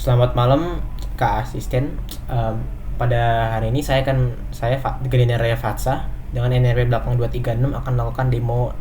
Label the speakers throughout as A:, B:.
A: Selamat malam Kak Asisten. Pada hari ini saya Gerinda Raya Fatsa dengan NRW belakang 236 akan melakukan demo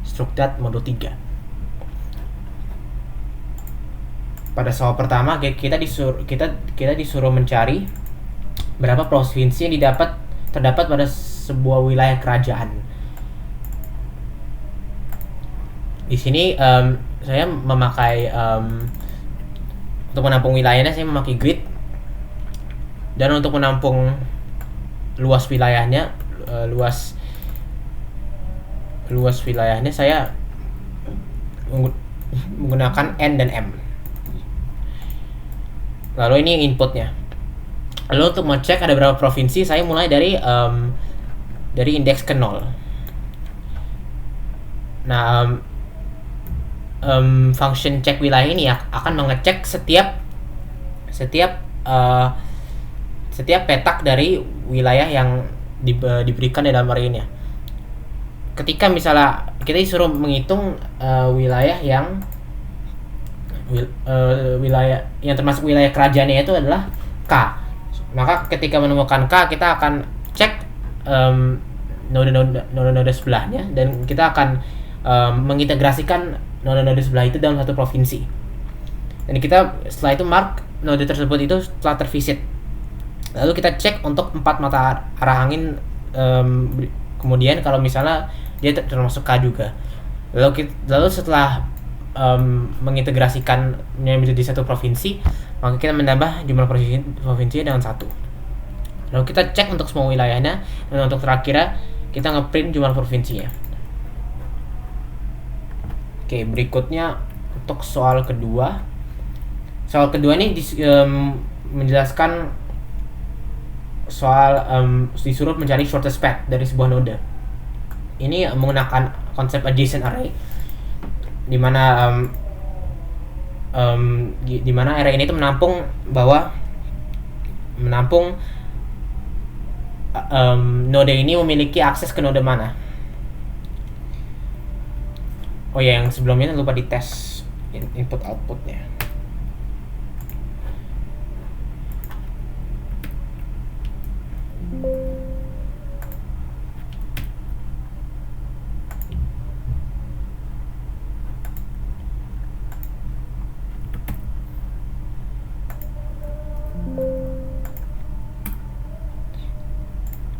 A: Strukdat Modo 3. Pada soal pertama kita disuruh mencari berapa provinsi yang terdapat pada sebuah wilayah kerajaan. Di sini saya memakai untuk menampung wilayahnya saya memakai grid, dan untuk menampung luas wilayahnya saya menggunakan N dan M. Lalu ini inputnya. Lalu untuk mengecek ada berapa provinsi, saya mulai dari indeks ke 0. Nah, function cek wilayah ini akan mengecek setiap petak dari wilayah yang diberikan di dalam array ini. Ketika misalnya kita disuruh menghitung wilayah yang termasuk wilayah kerajaannya itu adalah K, maka ketika menemukan K kita akan cek node-node sebelahnya, dan kita akan mengintegrasikan node-node sebelah itu dalam satu provinsi. Dan kita setelah itu mark node tersebut itu telah tervisit. Lalu kita cek untuk 4 mata arah angin, kemudian kalau misalnya dia termasuk K juga. Lalu setelah mengintegrasikan menjadi satu provinsi, maka kita menambah jumlah provinsi dengan 1. Lalu kita cek untuk semua wilayahnya, dan untuk terakhir kita ngeprint jumlah provinsinya. Oke, berikutnya untuk soal kedua. Soal kedua ini menjelaskan soal disuruh mencari shortest path dari sebuah node. Ini menggunakan konsep adjacent array, di mana array ini itu menampung node ini memiliki akses ke node mana. Oh ya, yang sebelumnya lupa dites input outputnya.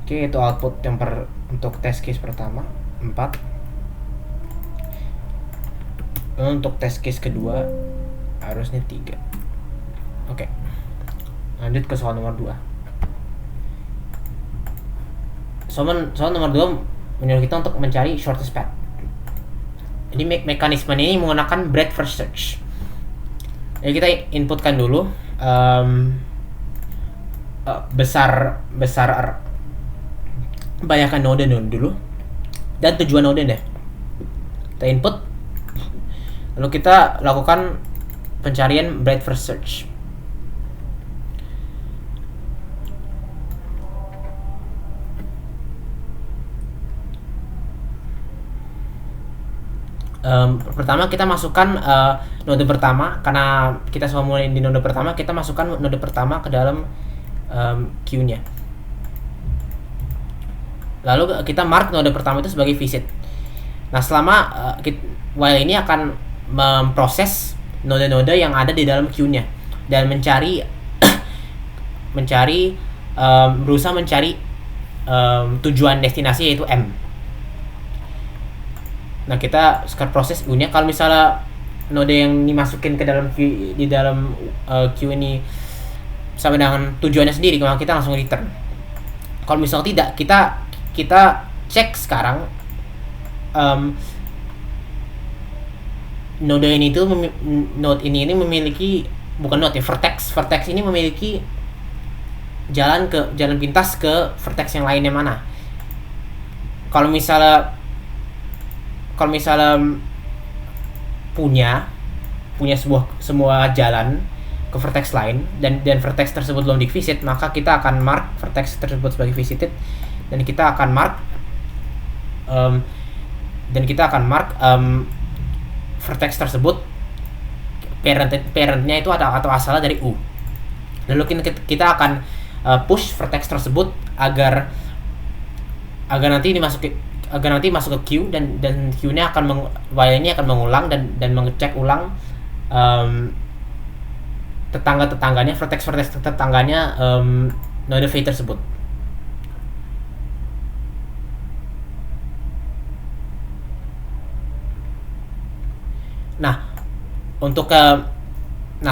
A: Oke, itu output yang untuk test case pertama 4. Untuk test case kedua harusnya 3. Oke. Lanjut ke soal nomor 2. Soal nomor 2 menyuruh kita untuk mencari shortest path. Jadi mekanisme ini menggunakan breadth first search. Jadi kita inputkan dulu besar banyakkan node dulu dan tujuan node deh. Kita input, lalu kita lakukan pencarian breadth first search. Pertama kita masukkan node pertama, karena kita semua mulai di node pertama, kita masukkan node pertama ke dalam queue-nya. Lalu kita mark node pertama itu sebagai visit. Nah, while ini akan memproses node-node yang ada di dalam queue-nya dan berusaha mencari tujuan destinasi, yaitu M. Nah, kita sekarang proses queue-nya. Kalau misalnya node yang dimasukin ke dalam queue ini sama dengan tujuannya sendiri, maka kita langsung return. Kalau misalnya tidak, kita cek sekarang node ini memiliki, bukan node ya, vertex ini memiliki jalan pintas ke vertex yang lainnya mana. Kalau misalnya punya semua jalan ke vertex lain dan vertex tersebut belum di-visit, maka kita akan mark vertex tersebut sebagai visited, dan kita akan mark vertex tersebut parentnya itu atau asalnya dari U. Lalu kita akan push vertex tersebut agar nanti masuk ke queue, dan queue-nya while ini akan mengulang dan mengecek ulang vertex tetangganya node V tersebut. Nah,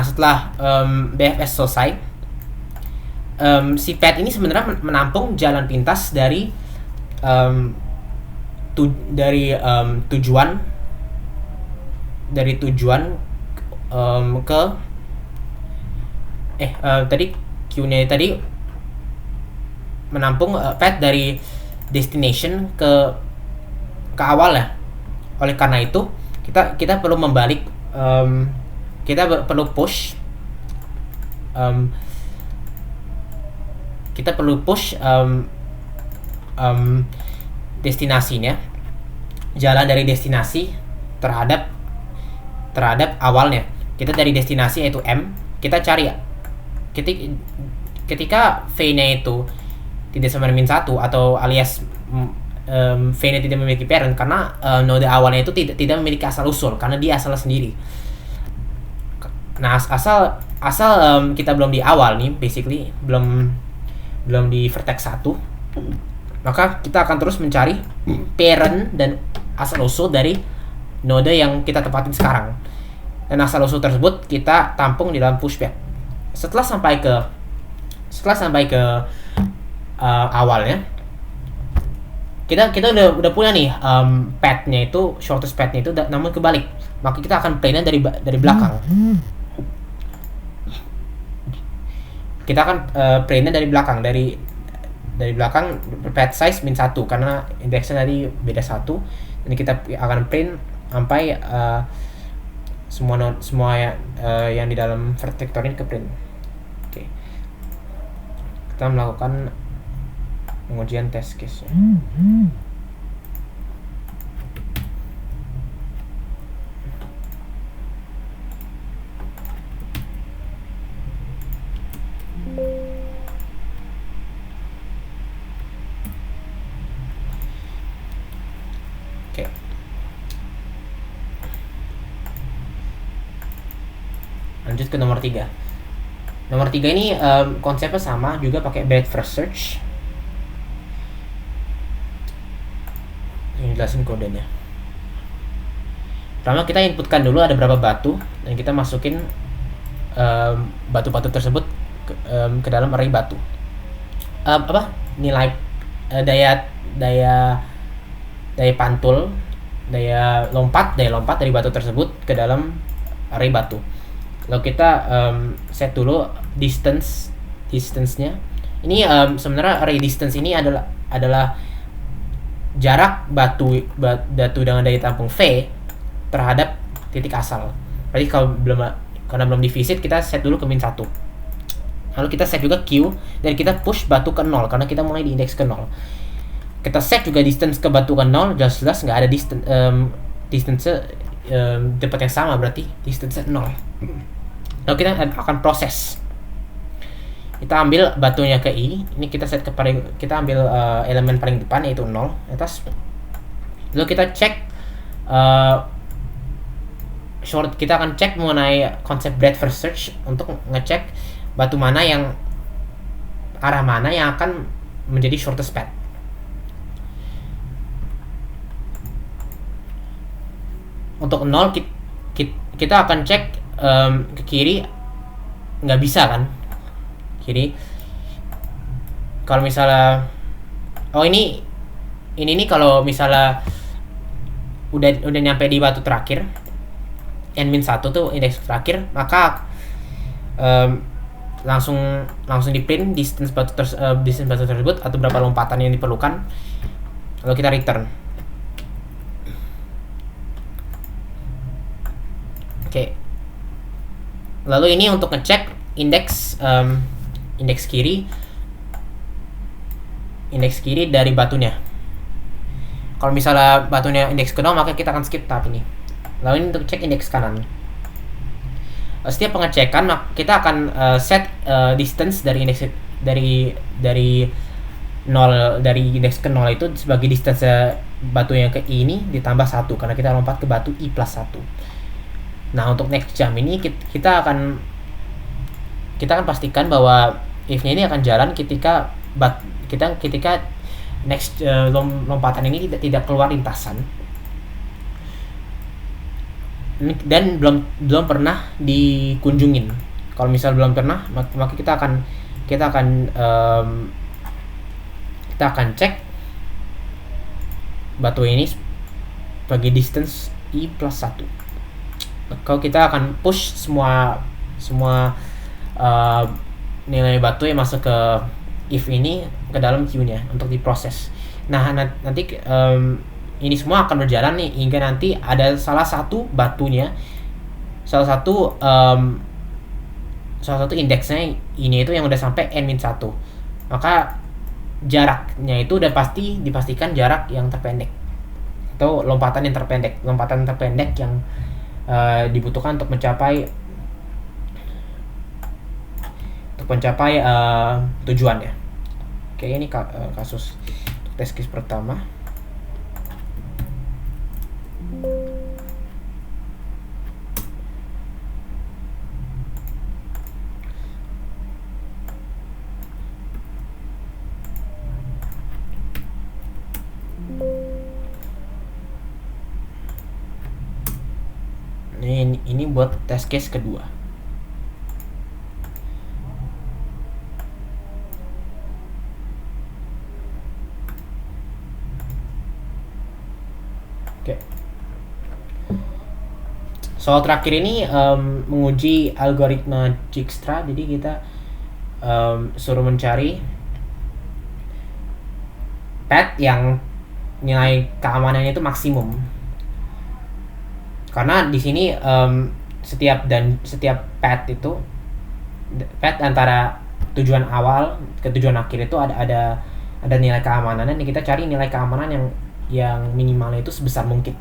A: setelah BFS selesai, si pad ini sebenarnya menampung jalan pintas dari tujuan ke tadi queue-nya tadi menampung pad dari destination ke awal ya. Oleh karena itu kita perlu membalik, kita perlu push destinasinya, jalan dari destinasi terhadap awalnya. Kita dari destinasi yaitu M, kita cari ketika V-nya itu tidak sama dengan -1 atau alias V-nya tidak memiliki parent, karena node awalnya itu tidak memiliki asal usul karena dia asalnya sendiri. Nah, asal kita belum di awal nih, basically belum di vertex 1, maka kita akan terus mencari parent dan asal usul dari node yang kita tempatin sekarang. Dan asal usul tersebut kita tampung di dalam pushback. Setelah sampai ke awalnya, kita udah punya nih path-nya itu, shortest path-nya itu, namun kebalik. Maka kita akan play-nya dari belakang. Kita akan play-nya dari belakang, dari belakang, path size -1 karena indeksnya tadi beda 1, dan kita akan print sampai semua yang di dalam vector ini ke print. Oke. Kita melakukan pengujian test case-nya. Oke. Lanjut ke nomor 3. Nomor 3 ini konsepnya sama, juga pakai breadth first search. Ini jelasin kodenya. Pertama kita inputkan dulu ada berapa batu, dan kita masukin batu-batu tersebut ke dalam array batu. Nilai daya pantul, daya lompat dari batu tersebut ke dalam array batu. Lalu kita set dulu distance-nya. Ini sebenarnya array distance ini adalah jarak batu dengan daya tampung V terhadap titik asal. Berarti karena belum di visit, kita set dulu ke -1. Lalu kita set juga Q, dan kita push batu ke 0 karena kita mulai di indeks ke 0. Kita set juga distance ke batu ke 0, jelas nggak ada distance tempat yang sama, berarti distance 0. Lalu kita akan proses. Kita ambil batunya ke I, ini kita set kita ambil elemen paling depan yaitu 0 atas. Lalu kita cek kita akan cek mengenai konsep breadth first search untuk ngecek batu mana arah mana yang akan menjadi shortest path. Untuk 0 kita akan cek ke kiri, nggak bisa kan kiri. Kalau misalnya ini kalau misalnya udah nyampe di batu terakhir n-1 tuh indeks terakhir, maka langsung di print distance batu tersebut atau berapa lompatan yang diperlukan, lalu kita return. Oke. Lalu ini untuk ngecek indeks kiri dari batunya. Kalau misalnya batunya indeks ke 0, maka kita akan skip tahap ini. Lalu ini untuk cek indeks kanan. Setiap pengecekan kita akan set distance dari indeks dari 0 dari indeks ke 0 itu sebagai distance batu yang ke I ini ditambah 1 karena kita lompat ke batu I plus 1. Nah, untuk next jump ini kita akan pastikan bahwa if-nya ini akan jalan ketika next lompatan ini tidak keluar lintasan dan belum pernah dikunjungin. Kalau misal belum pernah, maka kita akan cek batu ini sebagai distance I plus 1. Kalau kita akan push semua nilai batu yang masuk ke if ini ke dalam queue-nya untuk diproses. Nah, nanti ini semua akan berjalan nih hingga nanti ada salah satu indeksnya ini itu yang udah sampai n-1. Maka jaraknya itu udah dipastikan jarak yang terpendek atau lompatan terpendek yang dibutuhkan untuk mencapai tujuannya. Oke, ini kasus test case pertama. Ini buat test case kedua. Oke. Soal terakhir ini menguji algoritma Dijkstra. Jadi kita suruh mencari path yang nilai keamanannya itu maksimum. Karena di sini setiap path antara tujuan awal ke tujuan akhir itu ada nilai keamanan, dan kita cari nilai keamanan yang minimalnya itu sebesar mungkin.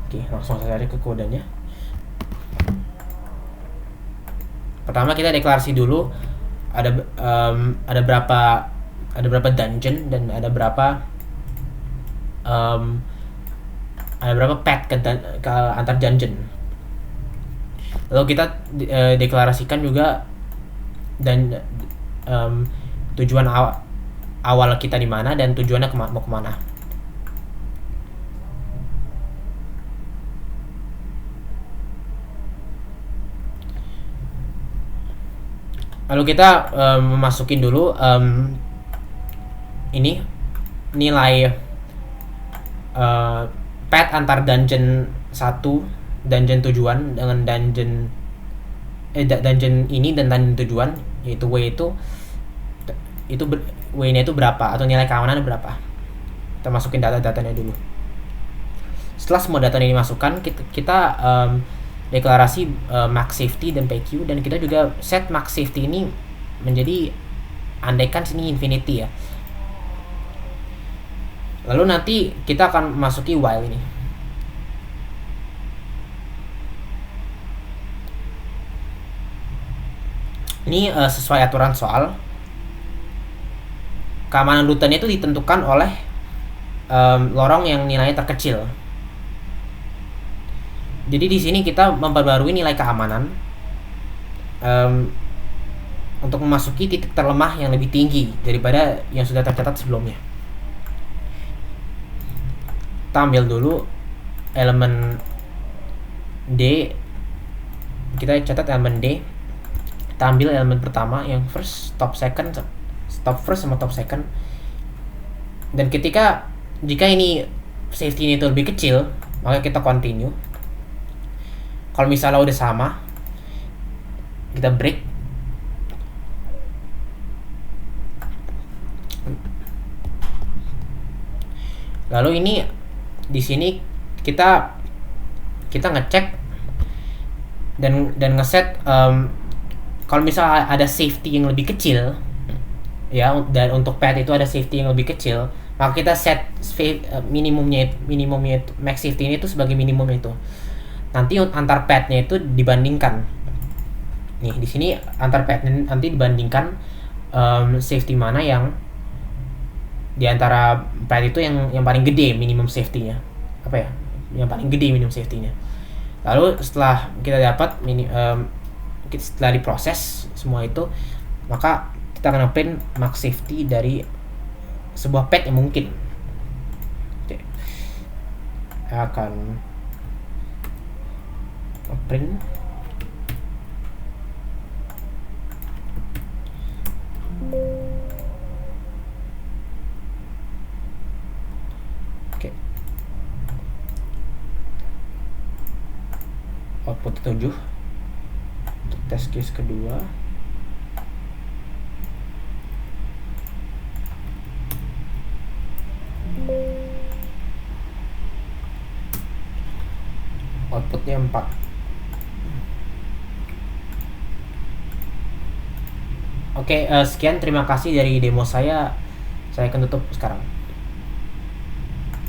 A: Oke, langsung saja ke kodenya. Pertama kita deklarasi dulu ada berapa dungeon dan ada berapa path ke antar dungeon. Lalu kita deklarasikan juga dan tujuan awal kita di mana dan tujuannya mau kemana. Lalu kita memasukin dulu ini nilai path antar dungeon 1, dungeon tujuan dengan dungeon ini dan dungeon tujuan, yaitu W-nya itu berapa atau nilai keamanan berapa. Kita masukin data-datanya dulu. Setelah semua data ini dimasukkan, kita deklarasi max safety dan PQ, dan kita juga set max safety ini menjadi andaikan sini infinity ya. Lalu nanti kita akan masuki while ini. Ini sesuai aturan soal. Keamanan rutan itu ditentukan oleh lorong yang nilainya terkecil. Jadi di sini kita memperbarui nilai keamanan untuk memasuki titik terlemah yang lebih tinggi daripada yang sudah tercatat sebelumnya. Kita ambil dulu elemen D, kita catat elemen D, kita ambil elemen pertama yang first, top first sama top second, dan jika ini safety ini itu lebih kecil, maka kita continue. Kalau misalnya udah sama, kita break. Lalu ini di sini kita ngecek dan ngeset kalau misalnya ada safety yang lebih kecil ya, dan untuk path itu ada safety yang lebih kecil, maka kita set minimumnya itu, max safety ini itu sebagai minimum itu. nanti antar padnya itu dibandingkan. Nih di sini antar pad nanti dibandingkan safety mana yang di antara pad itu yang paling gede minimum safety-nya. Apa ya? Yang paling gede minimum safety-nya. Lalu setelah kita dapat setelah diproses semua itu, maka kita akan print max safety dari sebuah pad yang mungkin. Oke. Akan print output 7 untuk test case kedua. Outputnya 4. Oke, sekian, terima kasih dari demo saya akan tutup sekarang.